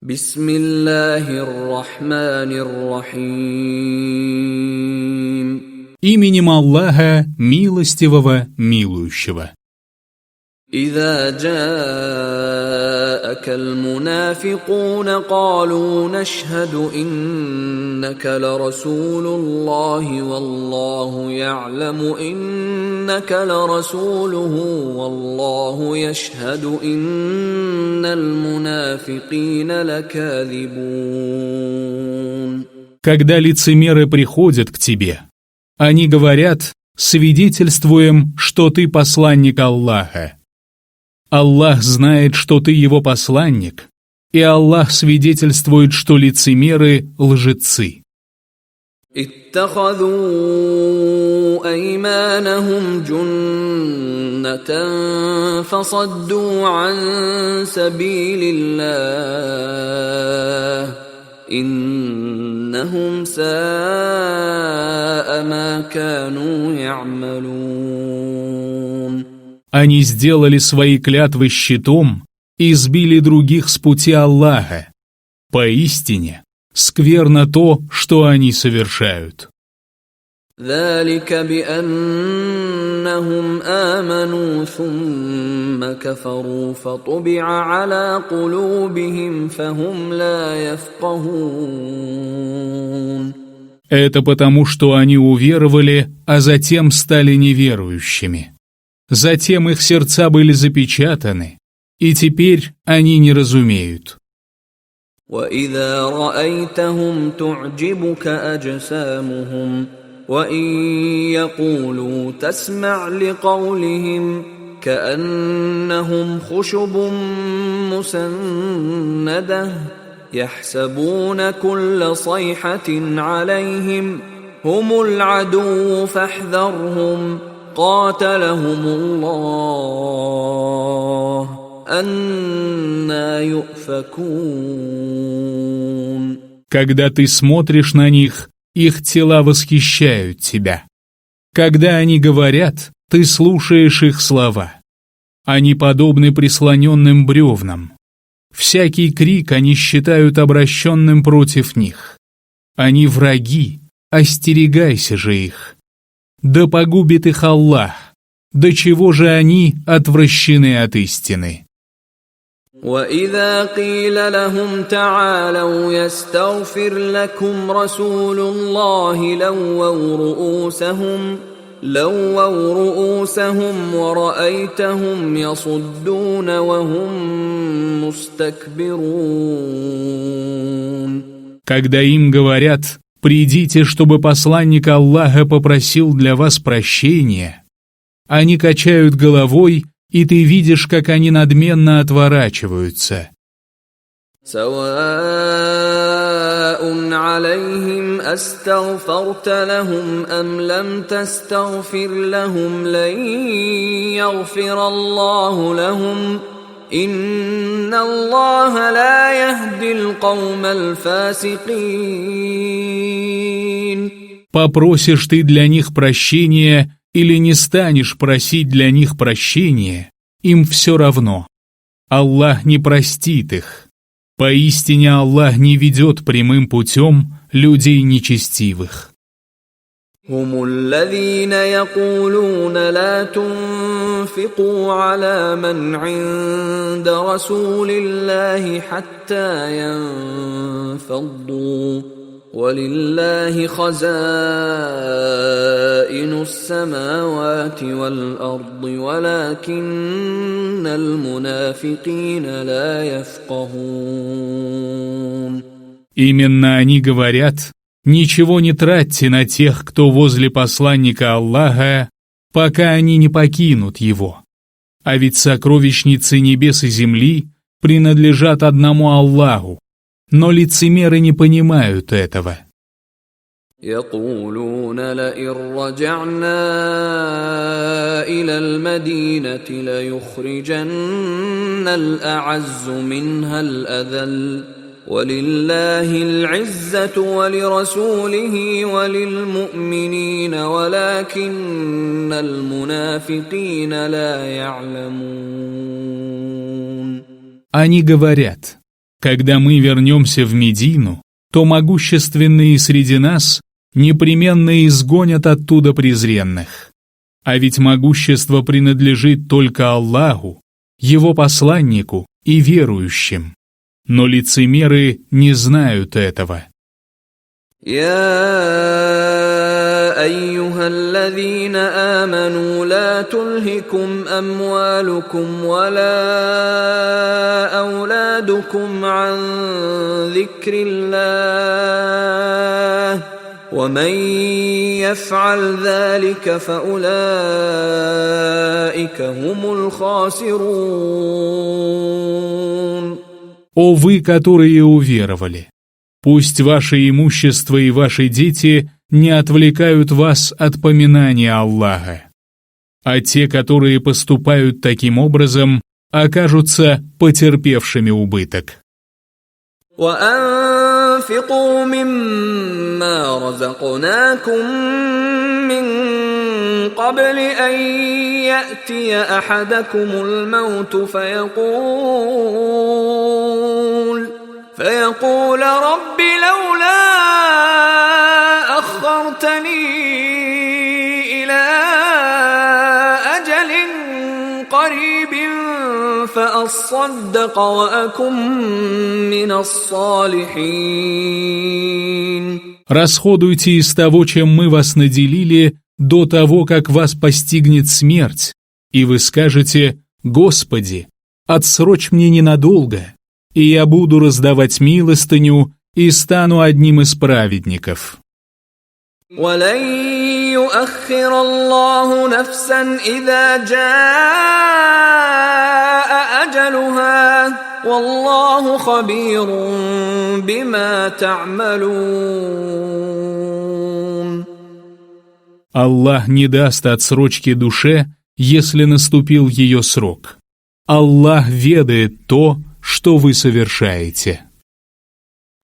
Бисмиллахир-рахманир-рахим. Именем Аллаха, милостивого, милующего. إذا جاءك المنافقون قالوا نشهد إنك لرسول الله والله يعلم إنك لرسوله والله يشهد إن المنافقين لكاذبون. Когда лицемеры приходят к тебе, они говорят: свидетельствуем, что ты посланник Аллаха. Аллах знает, что ты его посланник, и Аллах свидетельствует, что лицемеры – лжецы. اتخذوا أيمانهم جنة فصدوا عن سبيل الله إنهم ساء ما كانوا يعملون. Они сделали свои клятвы щитом и сбили других с пути Аллаха. Поистине, скверно то, что они совершают. ذلك بأنهم آمنوا ثم كفروا فطبع على قلوبهم فهم لا يفقهون. Это потому, что они уверовали, а затем стали неверующими. Затем их сердца были запечатаны, и теперь они не разумеют. وَإِذَا رَأَيْتَهُمْ تُعْجِبُكَ أَجْسَامُهُمْ وَإِنْ يَقُولُوا تَسْمَعْ لِقَوْلِهِمْ كَأَنَّهُمْ خُشُبٌ مُّسَنَّدَةٌ يَحْسَبُونَ كُلَّ صَيْحَةٍ عَلَيْهِمْ هُمُ الْعَدُوُّ فَاحْذَرْهُمْ قَاتَلَهُمُ اللَّهُ أَنَّى يُؤْفَكُونَ. Когда ты смотришь на них, их тела восхищают тебя. Когда они говорят, ты слушаешь их слова. Они подобны прислоненным бревнам. Всякий крик они считают обращенным против них. Они враги, остерегайся же их. Да погубит их Аллах, до чего же они отвращены от истины. وَإِذَا قِيلَ لَهُمْ تَعَالَوْا يَسْتَغْفِرْ لَكُمْ رَسُولُ اللَّهِ لَوَّوْا رُؤُوسَهُمْ وَرَأَيْتَهُمْ يَصُدُّونَ وَهُمْ مُسْتَكْبِرُونَ. Когда им говорят: «Придите, чтобы посланник Аллаха попросил для вас прощения», они качают головой, и ты видишь, как они надменно отворачиваются. سواء عليهم أستغفرت لهم أم لم تستغفر لهم لن يغفر الله لهم إن الله لا يهدي القوم الفاسقين. Попросишь ты для них прощения или не станешь просить для них прощения, им все равно. Аллах не простит их. Поистине Аллах не ведет прямым путем людей нечестивых. هم الذين يقولون لا تنفقوا على من عند رسول الله حتى ينفضوا ولله خزائن السماوات والأرض ولكن المنافقين لا يفقهون. Именно они говорят: ничего не тратьте на тех, кто возле посланника Аллаха, пока они не покинут его. А ведь сокровищницы небес и земли принадлежат одному Аллаху, но лицемеры не понимают этого. يقولون لئن رجعنا إلى المدينة ليخرجن الأعز منها الأذل ولله العزة ولرسوله وللمؤمنين ولكن المنافقين لا يعلمون. Они говорят: Когда мы вернемся в Медину, то могущественные среди нас непременно изгонят оттуда презренных. А ведь могущество принадлежит только Аллаху, Его посланнику и верующим. Но лицемеры не знают этого. أيها الذين آمنوا لا تلهكم أموالكم ولا أولادكم عن ذكر الله ومن يفعل ذلك فأولئك هم الخاسرون. О вы, которые уверовали! Пусть ваше имущество и ваши дети не отвлекают вас от поминания Аллаха. А те, которые поступают таким образом, окажутся потерпевшими убыток. وأنفقوا مما رزقناكم من قبل أن يأتي أحدكم الموت فيقول رب لولا أخرتني إلى أجل قريب فأصدق وأكن من الصالحين. Расходуйте из того, чем мы вас наделили, до того, как вас постигнет смерть, и вы скажете: «Господи, отсрочь мне ненадолго, и я буду раздавать милостыню и стану одним из праведников». وَلَن يُؤَخِّرَ اللَّهُ نَفْسًا إِذَا جَاءَ أَجَلُهَا وَاللَّهُ خَبِيرٌ بِمَا تَعْمَلُونَ. Аллах не даст отсрочки душе, если наступил ее срок. Аллах ведает то, что вы совершаете.